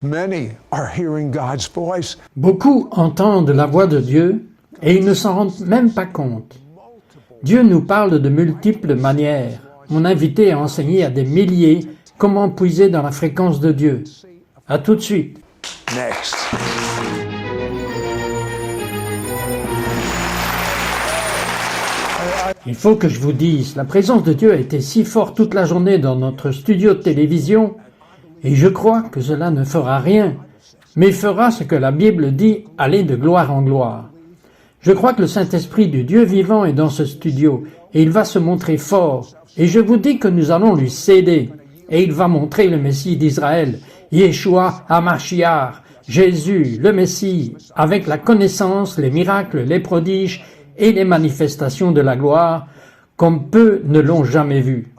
Many are hearing God's voice. Beaucoup entendent la voix de Dieu et ils ne s'en rendent même pas compte. Dieu nous parle de multiples manières. Mon invité a enseigné à des milliers comment puiser dans la fréquence de Dieu. À tout de suite. Next. Il faut que je vous dise, la présence de Dieu a été si forte toute la journée dans notre studio de télévision, et je crois que cela ne fera rien, mais fera ce que la Bible dit, aller de gloire en gloire. Je crois que le Saint-Esprit du Dieu vivant est dans ce studio, et il va se montrer fort, et je vous dis que nous allons lui céder, et il va montrer le Messie d'Israël, Yeshua HaMashiach, Jésus, le Messie, avec la connaissance, les miracles, les prodiges et les manifestations de la gloire, comme peu ne l'ont jamais vu.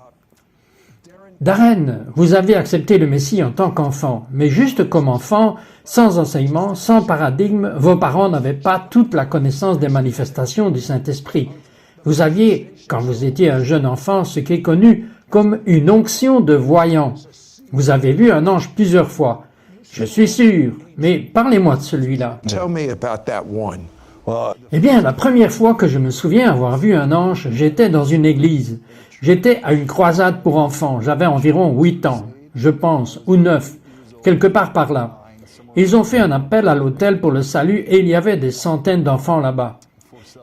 Darren, vous avez accepté le Messie en tant qu'enfant, mais juste comme enfant, sans enseignement, sans paradigme, vos parents n'avaient pas toute la connaissance des manifestations du Saint-Esprit. Vous aviez, quand vous étiez un jeune enfant, ce qui est connu comme une onction de voyant. Vous avez vu un ange plusieurs fois. Je suis sûr, mais parlez-moi de celui-là. Tell me about that one. Eh bien, la première fois que je me souviens avoir vu un ange, j'étais dans une église. J'étais à une croisade pour enfants. J'avais environ 8 ans, je pense, ou 9, quelque part par là. Ils ont fait un appel à l'autel pour le salut et il y avait des centaines d'enfants là-bas.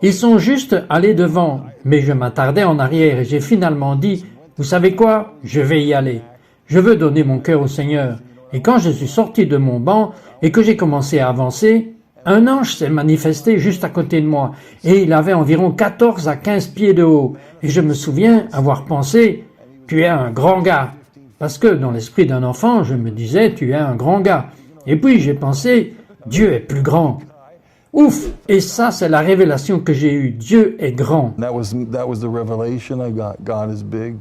Ils sont juste allés devant, mais je m'attardais en arrière et j'ai finalement dit, vous savez quoi, je vais y aller. Je veux donner mon cœur au Seigneur. Et quand je suis sorti de mon banc et que j'ai commencé à avancer, un ange s'est manifesté juste à côté de moi et il avait environ 14 à 15 pieds de haut. Et je me souviens avoir pensé, tu es un grand gars. Parce que dans l'esprit d'un enfant, je me disais, tu es un grand gars. Et puis j'ai pensé, Dieu est plus grand. Ouf! Et ça, c'est la révélation que j'ai eue. Dieu est grand. That was the revelation I got. God is big.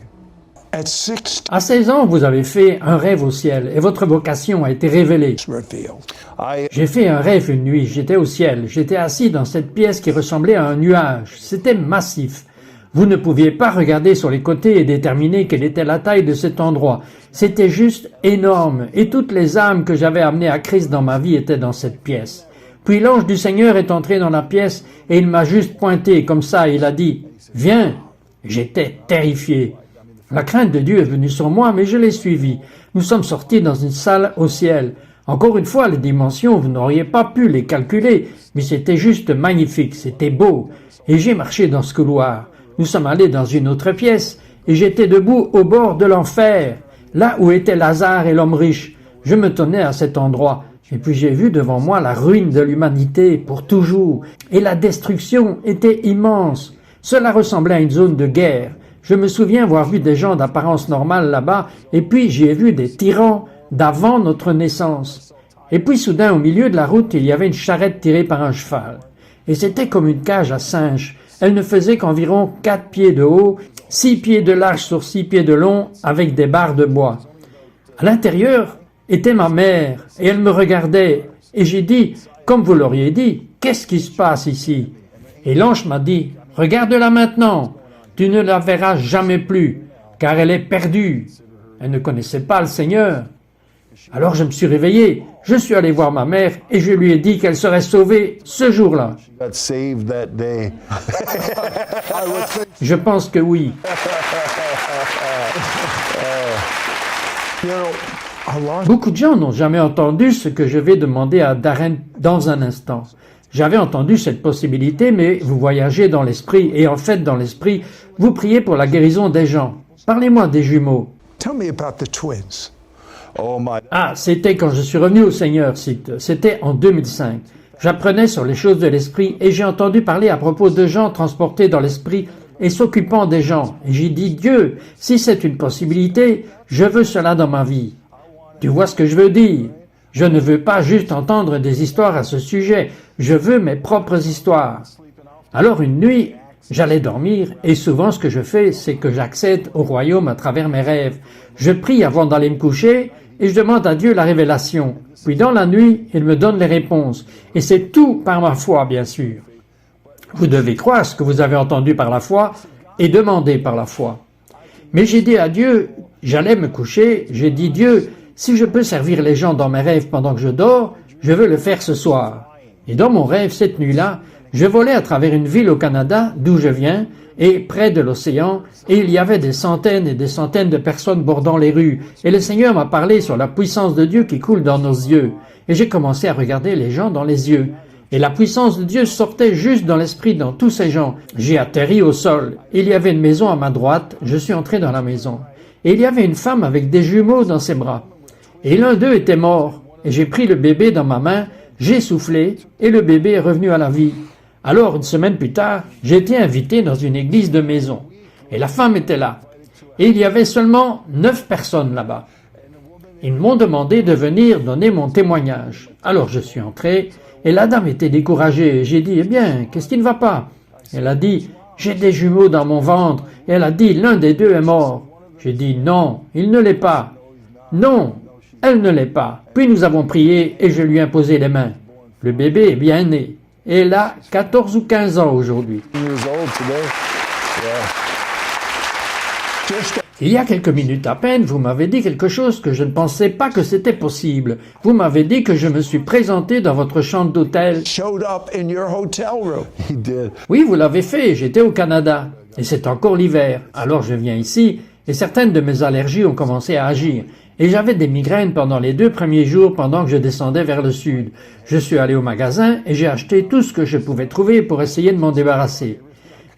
At 6 À 16 ans, vous avez fait un rêve au ciel et votre vocation a été révélée. revealed. J'ai fait un rêve une nuit, j'étais au ciel, j'étais assis dans cette pièce qui ressemblait à un nuage, c'était massif. Vous ne pouviez pas regarder sur les côtés et déterminer quelle était la taille de cet endroit. C'était juste énorme et toutes les âmes que j'avais amenées à Christ dans ma vie étaient dans cette pièce. Puis l'ange du Seigneur est entré dans la pièce et il m'a juste pointé comme ça et il a dit « Viens !» J'étais terrifié. La crainte de Dieu est venue sur moi, mais je l'ai suivi. Nous sommes sortis dans une salle au ciel. Encore une fois, les dimensions, vous n'auriez pas pu les calculer, mais c'était juste magnifique, c'était beau. Et j'ai marché dans ce couloir. Nous sommes allés dans une autre pièce, et j'étais debout au bord de l'enfer, là où était Lazare et l'homme riche. Je me tenais à cet endroit, et puis j'ai vu devant moi la ruine de l'humanité pour toujours, et la destruction était immense. Cela ressemblait à une zone de guerre. Je me souviens avoir vu des gens d'apparence normale là-bas, et puis j'y ai vu des tyrans d'avant notre naissance. Et puis soudain, au milieu de la route, il y avait une charrette tirée par un cheval. Et c'était comme une cage à singes. Elle ne faisait qu'environ 4 pieds de haut, 6 pieds de large sur 6 pieds de long, avec des barres de bois. À l'intérieur était ma mère, et elle me regardait, et j'ai dit, comme vous l'auriez dit, qu'est-ce qui se passe ici? Et l'ange m'a dit, regarde-la maintenant. Tu ne la verras jamais plus, car elle est perdue. Elle ne connaissait pas le Seigneur. Alors je me suis réveillé, je suis allé voir ma mère et je lui ai dit qu'elle serait sauvée ce jour-là. Got saved that day. Je pense que oui. You know, a lot Beaucoup de gens n'ont jamais entendu ce que je vais demander à Darren dans un instant. J'avais entendu cette possibilité, mais vous voyagez dans l'esprit et en fait dans l'esprit, vous priez pour la guérison des gens. Parlez-moi des jumeaux. Tell me about the twins. Oh my. Ah, c'était quand je suis revenu au Seigneur, c'était en 2005. J'apprenais sur les choses de l'esprit et j'ai entendu parler à propos de gens transportés dans l'esprit et s'occupant des gens. Et j'ai dit, Dieu, si c'est une possibilité, je veux cela dans ma vie. Tu vois ce que je veux dire? Je ne veux pas juste entendre des histoires à ce sujet, je veux mes propres histoires. Alors une nuit, j'allais dormir et souvent ce que je fais, c'est que j'accède au royaume à travers mes rêves. Je prie avant d'aller me coucher et je demande à Dieu la révélation. Puis dans la nuit, il me donne les réponses. Et c'est tout par ma foi, bien sûr. Vous devez croire ce que vous avez entendu par la foi et demander par la foi. Mais j'ai dit à Dieu, j'allais me coucher, j'ai dit Dieu, si je peux servir les gens dans mes rêves pendant que je dors, je veux le faire ce soir. Et dans mon rêve, cette nuit-là, je volais à travers une ville au Canada, d'où je viens, et près de l'océan, et il y avait des centaines et des centaines de personnes bordant les rues, et le Seigneur m'a parlé sur la puissance de Dieu qui coule dans nos yeux, et j'ai commencé à regarder les gens dans les yeux. Et la puissance de Dieu sortait juste dans l'esprit dans tous ces gens. J'ai atterri au sol. Il y avait une maison à ma droite. Je suis entré dans la maison. Et il y avait une femme avec des jumeaux dans ses bras. Et l'un d'eux était mort. Et j'ai pris le bébé dans ma main, j'ai soufflé, et le bébé est revenu à la vie. Alors, une semaine plus tard, j'ai été invité dans une église de maison. Et la femme était là. Et il y avait seulement 9 personnes là-bas. Ils m'ont demandé de venir donner mon témoignage. Alors je suis entré, et la dame était découragée. J'ai dit, eh bien, qu'est-ce qui ne va pas? Elle a dit, j'ai des jumeaux dans mon ventre. Et elle a dit, l'un des deux est mort. J'ai dit, non, il ne l'est pas. Non, elle ne l'est pas. Puis nous avons prié et je lui ai imposé les mains. Le bébé est bien né. Et elle a 14 ou 15 ans aujourd'hui. Years old today. Yeah. Il y a quelques minutes à peine, vous m'avez dit quelque chose que je ne pensais pas que c'était possible. Vous m'avez dit que je me suis présenté dans votre chambre d'hôtel. Showed up in your hotel room. He did. Oui, vous l'avez fait, j'étais au Canada. Et c'est encore l'hiver. Alors je viens ici, et certaines de mes allergies ont commencé à agir. Et j'avais des migraines pendant les 2 premiers jours pendant que je descendais vers le sud. Je suis allé au magasin et j'ai acheté tout ce que je pouvais trouver pour essayer de m'en débarrasser.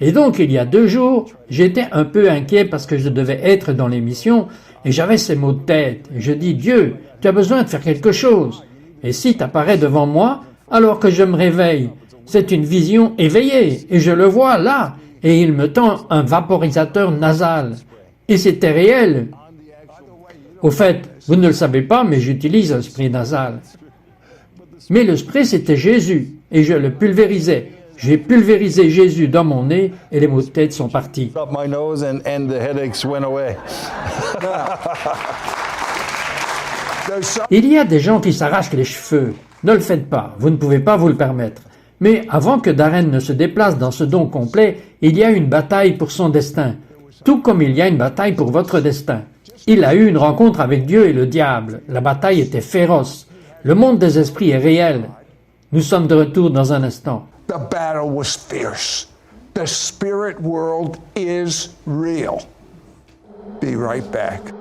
Et donc, il y a 2 jours, j'étais un peu inquiet parce que je devais être dans l'émission et j'avais ces maux de tête. Et je dis, Dieu, tu as besoin de faire quelque chose. Et si tu apparais devant moi, alors que je me réveille, c'est une vision éveillée et je le vois là et il me tend un vaporisateur nasal. Et c'était réel. Au fait, vous ne le savez pas, mais j'utilise un spray nasal. Mais le spray, c'était Jésus et je le pulvérisais. J'ai pulvérisé Jésus dans mon nez et les maux de tête sont partis. Up my nose and the headaches went away. There's some, Il y a des gens qui s'arrachent les cheveux. Ne le faites pas, vous ne pouvez pas vous le permettre. Mais avant que Darren ne se déplace dans ce don complet, il y a une bataille pour son destin. Tout comme il y a une bataille pour votre destin. Il a eu une rencontre avec Dieu et le diable. La bataille était féroce. Le monde des esprits est réel. Nous sommes de retour dans un instant. the battle was fierce. The spirit world is real. Be right back.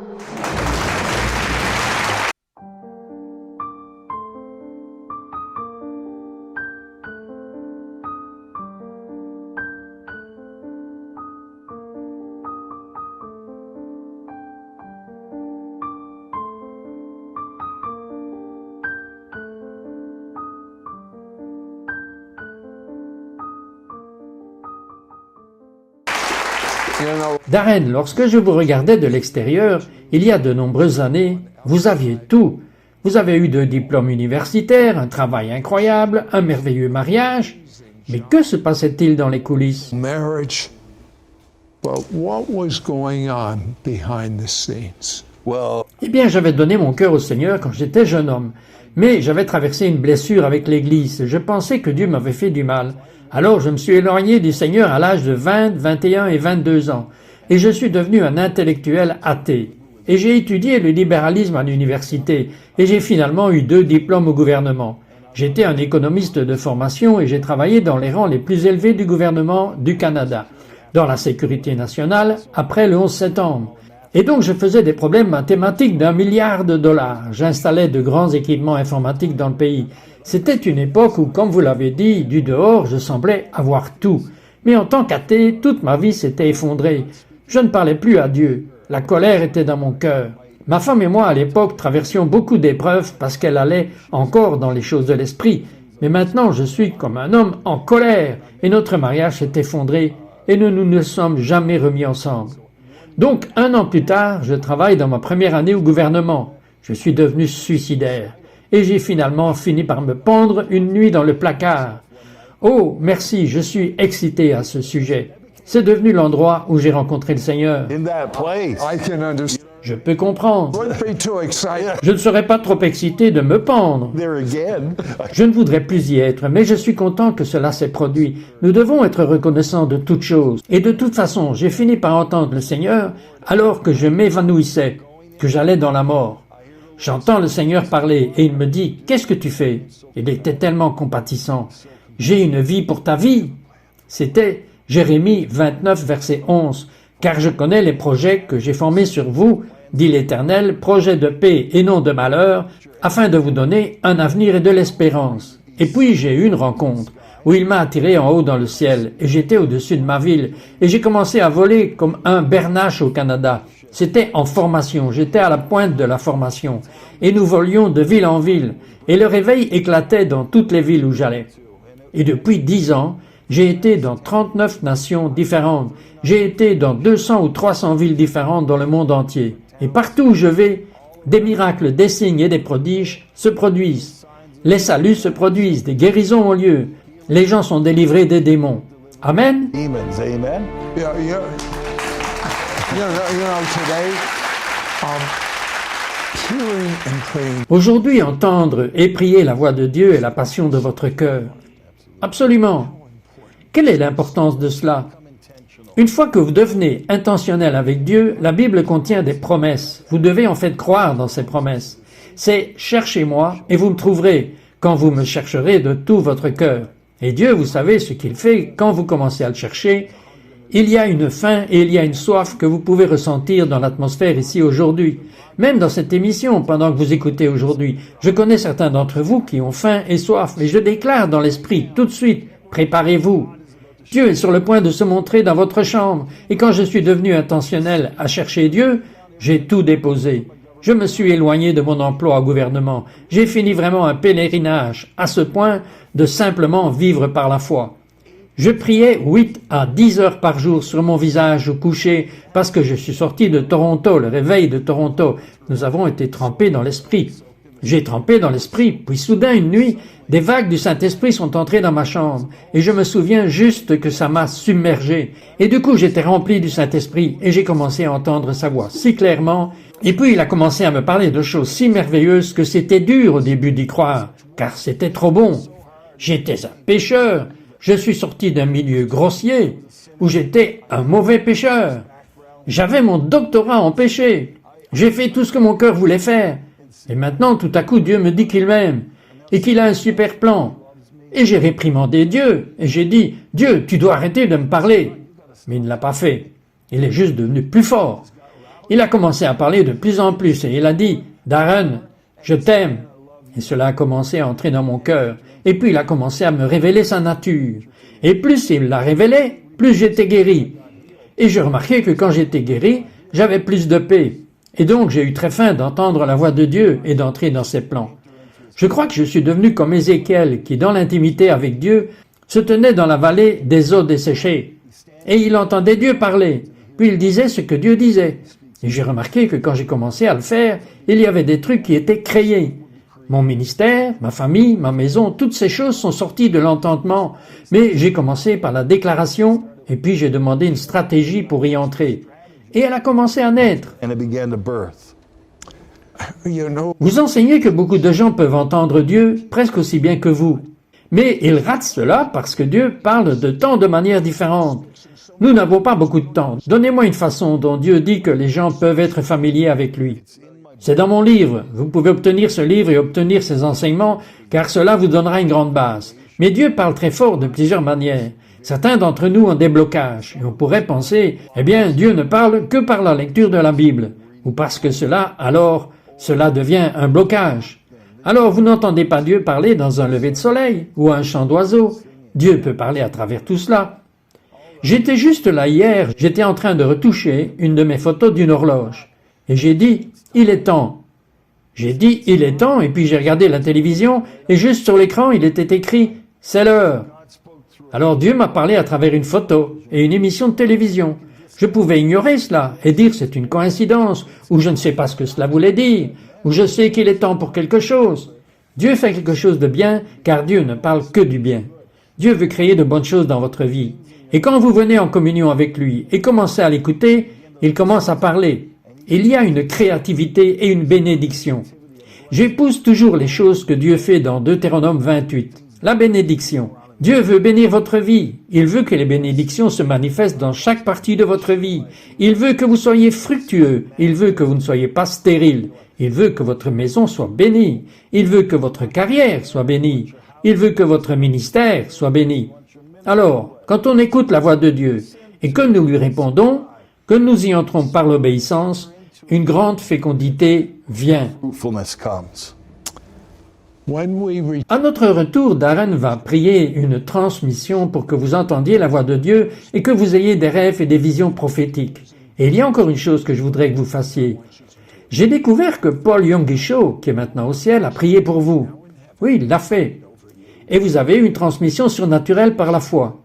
You know, Darren, lorsque je vous regardais de l'extérieur, il y a de nombreuses années, vous aviez tout. Vous avez eu 2 diplômes universitaires, un travail incroyable, un merveilleux mariage. Mais que se passait-il dans les coulisses? marriage. But what was going on behind the scenes? Well, Eh bien, j'avais donné mon cœur au Seigneur quand j'étais jeune homme. Mais j'avais traversé une blessure avec l'Église. Je pensais que Dieu m'avait fait du mal. Alors je me suis éloigné du Seigneur à l'âge de 20, 21 et 22 ans. Et je suis devenu un intellectuel athée. Et j'ai étudié le libéralisme à l'université. Et j'ai finalement eu 2 diplômes au gouvernement. J'étais un économiste de formation et j'ai travaillé dans les rangs les plus élevés du gouvernement du Canada, dans la sécurité nationale après le 11 septembre. Et donc je faisais des problèmes mathématiques d'1 milliard de dollars. J'installais de grands équipements informatiques dans le pays. C'était une époque où, comme vous l'avez dit, du dehors, je semblais avoir tout. Mais en tant qu'athée, toute ma vie s'était effondrée. Je ne parlais plus à Dieu. La colère était dans mon cœur. Ma femme et moi, à l'époque, traversions beaucoup d'épreuves parce qu'elle allait encore dans les choses de l'esprit. Mais maintenant, je suis comme un homme en colère et notre mariage s'est effondré et nous ne sommes jamais remis ensemble. Donc, 1 an plus tard, je travaille dans ma première année au gouvernement. Je suis devenu suicidaire. Et j'ai finalement fini par me pendre une nuit dans le placard. Oh, merci, je suis excité à ce sujet. C'est devenu l'endroit où j'ai rencontré le Seigneur. in that place. I can understand. Je peux comprendre. Wouldn't be too excited. Je ne serais pas trop excité de me pendre. There again. Je ne voudrais plus y être, mais je suis content que cela s'est produit. Nous devons être reconnaissants de toutes choses. Et de toute façon, j'ai fini par entendre le Seigneur alors que je m'évanouissais, que j'allais dans la mort. J'entends le Seigneur parler et il me dit « Qu'est-ce que tu fais ?» Il était tellement compatissant. « J'ai une vie pour ta vie. » C'était Jérémie 29, verset 11. « Car je connais les projets que j'ai formés sur vous, dit l'Éternel, projets de paix et non de malheur, afin de vous donner un avenir et de l'espérance. » Et puis j'ai eu une rencontre où il m'a attiré en haut dans le ciel et j'étais au-dessus de ma ville et j'ai commencé à voler comme un bernache au Canada. C'était en formation, j'étais à la pointe de la formation et nous volions de ville en ville et le réveil éclatait dans toutes les villes où j'allais. Et depuis 10 ans, j'ai été dans 39 nations différentes, j'ai été dans 200 ou 300 villes différentes dans le monde entier. Et partout où je vais, des miracles, des signes et des prodiges se produisent. Les saluts se produisent, des guérisons ont lieu, les gens sont délivrés des démons. Amen. Demons, amen. Today, hearing and praying. Aujourd'hui, entendre et prier la voix de Dieu est la passion de votre cœur. Absolument. Quelle est l'importance de cela? Une fois que vous devenez intentionnel avec Dieu, la Bible contient des promesses. Vous devez en fait croire dans ces promesses. C'est « Cherchez-moi et vous me trouverez quand vous me chercherez de tout votre cœur ». Et Dieu, vous savez ce qu'il fait quand vous commencez à le chercher. Il y a une faim et il y a une soif que vous pouvez ressentir dans l'atmosphère ici aujourd'hui. Même dans cette émission, pendant que vous écoutez aujourd'hui, je connais certains d'entre vous qui ont faim et soif, et je déclare dans l'esprit tout de suite, préparez-vous. Dieu est sur le point de se montrer dans votre chambre, et quand je suis devenu intentionnel à chercher Dieu, j'ai tout déposé. Je me suis éloigné de mon emploi au gouvernement. J'ai fini vraiment un pèlerinage, à ce point de simplement vivre par la foi. Je priais 8 à 10 heures par jour sur mon visage au coucher parce que je suis sorti de Toronto, le réveil de Toronto. Nous avons été trempés dans l'esprit. J'ai trempé dans l'esprit, puis soudain une nuit, des vagues du Saint-Esprit sont entrées dans ma chambre et je me souviens juste que ça m'a submergé. Et du coup j'étais rempli du Saint-Esprit et j'ai commencé à entendre sa voix si clairement. Et puis il a commencé à me parler de choses si merveilleuses que c'était dur au début d'y croire, car c'était trop bon. J'étais un pécheur. Je suis sorti d'un milieu grossier où j'étais un mauvais pécheur. J'avais mon doctorat en péché. J'ai fait tout ce que mon cœur voulait faire. Et maintenant, tout à coup, Dieu me dit qu'il m'aime et qu'il a un super plan. Et j'ai réprimandé Dieu et j'ai dit, Dieu, tu dois arrêter de me parler. Mais il ne l'a pas fait. Il est juste devenu plus fort. Il a commencé à parler de plus en plus et il a dit, Darren, je t'aime. Et cela a commencé à entrer dans mon cœur. Et puis il a commencé à me révéler sa nature. Et plus il la révélait, plus j'étais guéri. Et j'ai remarqué que quand j'étais guéri, j'avais plus de paix. Et donc j'ai eu très faim d'entendre la voix de Dieu et d'entrer dans ses plans. Je crois que je suis devenu comme Ézéchiel, qui dans l'intimité avec Dieu, se tenait dans la vallée des eaux desséchées. Et il entendait Dieu parler. Puis il disait ce que Dieu disait. Et j'ai remarqué que quand j'ai commencé à le faire, il y avait des trucs qui étaient créés. Mon ministère, ma famille, ma maison, toutes ces choses sont sorties de l'entendement. Mais j'ai commencé par la déclaration et puis j'ai demandé une stratégie pour y entrer. Et elle a commencé à naître. And it began to birth. You know, Vous enseignez que beaucoup de gens peuvent entendre Dieu presque aussi bien que vous. Mais ils ratent cela parce que Dieu parle de tant de manières différentes. Nous n'avons pas beaucoup de temps. Donnez-moi une façon dont Dieu dit que les gens peuvent être familiers avec lui. C'est dans mon livre. Vous pouvez obtenir ce livre et obtenir ces enseignements, car cela vous donnera une grande base. Mais Dieu parle très fort de plusieurs manières. Certains d'entre nous ont des blocages, et on pourrait penser, eh bien, Dieu ne parle que par la lecture de la Bible, ou parce que cela devient un blocage. Alors vous n'entendez pas Dieu parler dans un lever de soleil, ou un chant d'oiseau. Dieu peut parler à travers tout cela. J'étais juste là hier, j'étais en train de retoucher une de mes photos d'une horloge. Et j'ai dit, il est temps. J'ai dit, il est temps, et puis j'ai regardé la télévision, et juste sur l'écran, il était écrit, c'est l'heure. Alors Dieu m'a parlé à travers une photo et une émission de télévision. Je pouvais ignorer cela et dire c'est une coïncidence, ou je ne sais pas ce que cela voulait dire, ou je sais qu'il est temps pour quelque chose. Dieu fait quelque chose de bien, car Dieu ne parle que du bien. Dieu veut créer de bonnes choses dans votre vie. Et quand vous venez en communion avec lui et commencez à l'écouter, il commence à parler. Il y a une créativité et une bénédiction. J'épouse toujours les choses que Dieu fait dans Deutéronome 28. La bénédiction. Dieu veut bénir votre vie. Il veut que les bénédictions se manifestent dans chaque partie de votre vie. Il veut que vous soyez fructueux. Il veut que vous ne soyez pas stérile. Il veut que votre maison soit bénie. Il veut que votre carrière soit bénie. Il veut que votre ministère soit béni. Alors, quand on écoute la voix de Dieu et que nous lui répondons, que nous y entrons par l'obéissance, une grande fécondité vient. Fruitfulness comes. When we re- À notre retour, Darren va prier une transmission pour que vous entendiez la voix de Dieu et que vous ayez des rêves et des visions prophétiques. Et il y a encore une chose que je voudrais que vous fassiez. J'ai découvert que Paul Yonggi-cho, qui est maintenant au ciel, a prié pour vous. Oui, il l'a fait. Et vous avez une transmission surnaturelle par la foi.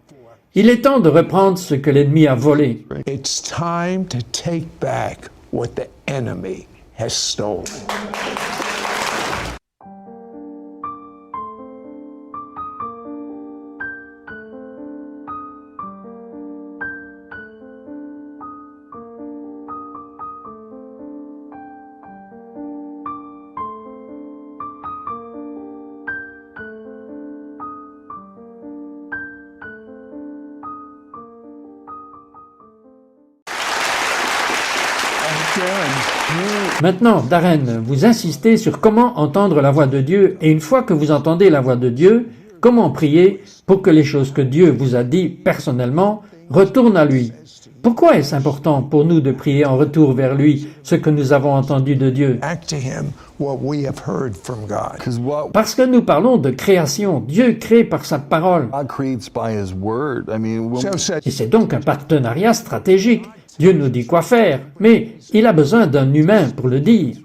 Il est temps de reprendre ce que l'ennemi a volé. It's time to take back what the enemy has stolen. Maintenant, Darren, vous insistez sur comment entendre la voix de Dieu et une fois que vous entendez la voix de Dieu, comment prier pour que les choses que Dieu vous a dit personnellement retournent à lui. Pourquoi est-ce important pour nous de prier en retour vers lui ce que nous avons entendu de Dieu? Back to him what we have heard from God. Because what Parce que nous parlons de création. Dieu crée par sa parole. God creates by His Word. I mean, when So said Et c'est donc un partenariat stratégique. Dieu nous dit quoi faire, mais il a besoin d'un humain pour le dire.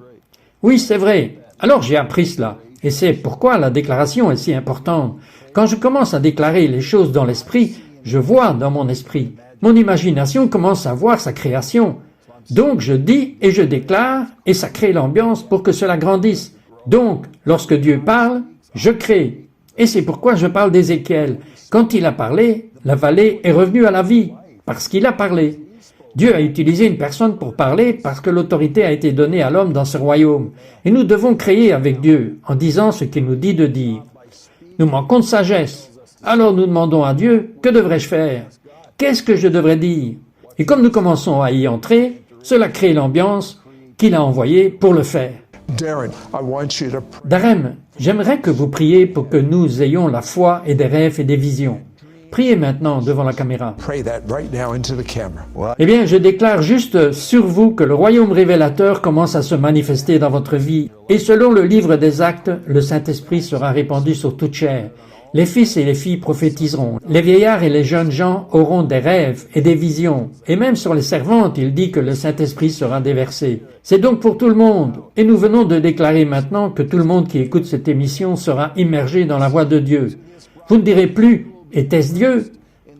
Oui, c'est vrai. Alors j'ai appris cela. Et c'est pourquoi la déclaration est si importante. Quand je commence à déclarer les choses dans l'esprit, je vois dans mon esprit. Mon imagination commence à voir sa création. Donc je dis et je déclare, et ça crée l'ambiance pour que cela grandisse. Donc, lorsque Dieu parle, je crée. Et c'est pourquoi je parle d'Ézéchiel. Quand il a parlé, la vallée est revenue à la vie, parce qu'il a parlé. Dieu a utilisé une personne pour parler parce que l'autorité a été donnée à l'homme dans ce royaume. Et nous devons créer avec Dieu en disant ce qu'il nous dit de dire. Nous manquons de sagesse. Alors nous demandons à Dieu, que devrais-je faire? Qu'est-ce que je devrais dire? Et comme nous commençons à y entrer, cela crée l'ambiance qu'il a envoyée pour le faire. Darren, I want you to Darem, j'aimerais que vous priez pour que nous ayons la foi et des rêves et des visions. Priez maintenant devant la caméra. pray that right now into the camera. Eh bien, je déclare juste sur vous que le royaume révélateur commence à se manifester dans votre vie. Et selon le livre des Actes, le Saint-Esprit sera répandu sur toute chair. Les fils et les filles prophétiseront. Les vieillards et les jeunes gens auront des rêves et des visions. Et même sur les servantes, il dit que le Saint-Esprit sera déversé. C'est donc pour tout le monde. Et nous venons de déclarer maintenant que tout le monde qui écoute cette émission sera immergé dans la voix de Dieu. Vous ne direz plus « Était-ce Dieu ?»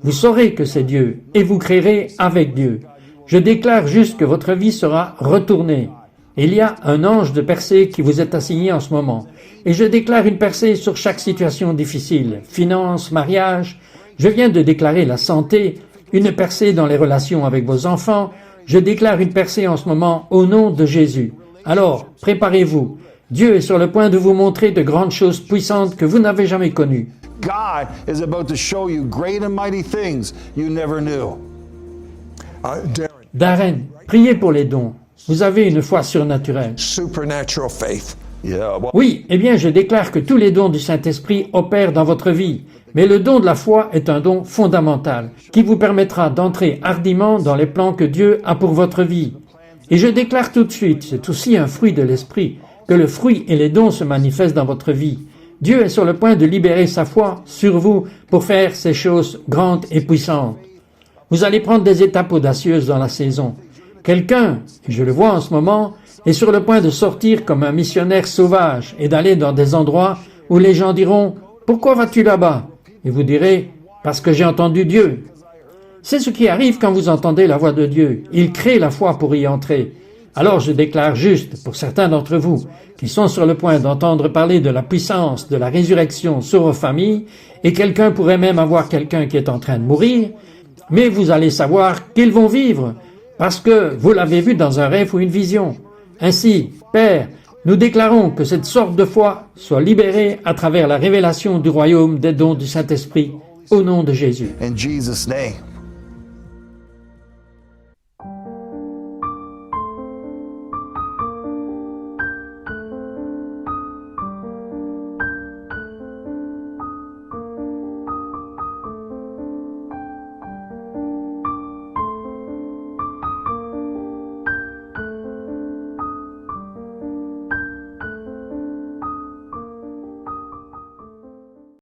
Vous saurez que c'est Dieu, et vous créerez avec Dieu. Je déclare juste que votre vie sera retournée. Il y a un ange de percée qui vous est assigné en ce moment. Et je déclare une percée sur chaque situation difficile. Finances, mariage. Je viens de déclarer la santé, une percée dans les relations avec vos enfants. Je déclare une percée en ce moment au nom de Jésus. Alors, préparez-vous. Dieu est sur le point de vous montrer de grandes choses puissantes que vous n'avez jamais connues. God is about to show you great and mighty things you never knew. Darren, Darren, priez pour les dons. Vous avez une foi surnaturelle. supernatural faith. Yeah. Well, Oui, eh bien je déclare que tous les dons du Saint-Esprit opèrent dans votre vie. Mais le don de la foi est un don fondamental qui vous permettra d'entrer hardiment dans les plans que Dieu a pour votre vie. Et je déclare tout de suite, c'est aussi un fruit de l'Esprit, que le fruit et les dons se manifestent dans votre vie. Dieu est sur le point de libérer sa foi sur vous pour faire ces choses grandes et puissantes. Vous allez prendre des étapes audacieuses dans la saison. Quelqu'un, et je le vois en ce moment, est sur le point de sortir comme un missionnaire sauvage et d'aller dans des endroits où les gens diront « Pourquoi vas-tu là-bas ?» Et vous direz « Parce que j'ai entendu Dieu. » C'est ce qui arrive quand vous entendez la voix de Dieu. Il crée la foi pour y entrer. Alors je déclare juste, pour certains d'entre vous, qui sont sur le point d'entendre parler de la puissance de la résurrection sur vos familles, et quelqu'un pourrait même avoir quelqu'un qui est en train de mourir, mais vous allez savoir qu'ils vont vivre, parce que vous l'avez vu dans un rêve ou une vision. Ainsi, Père, nous déclarons que cette sorte de foi soit libérée à travers la révélation du royaume des dons du Saint-Esprit, au nom de Jésus. in Jesus' name.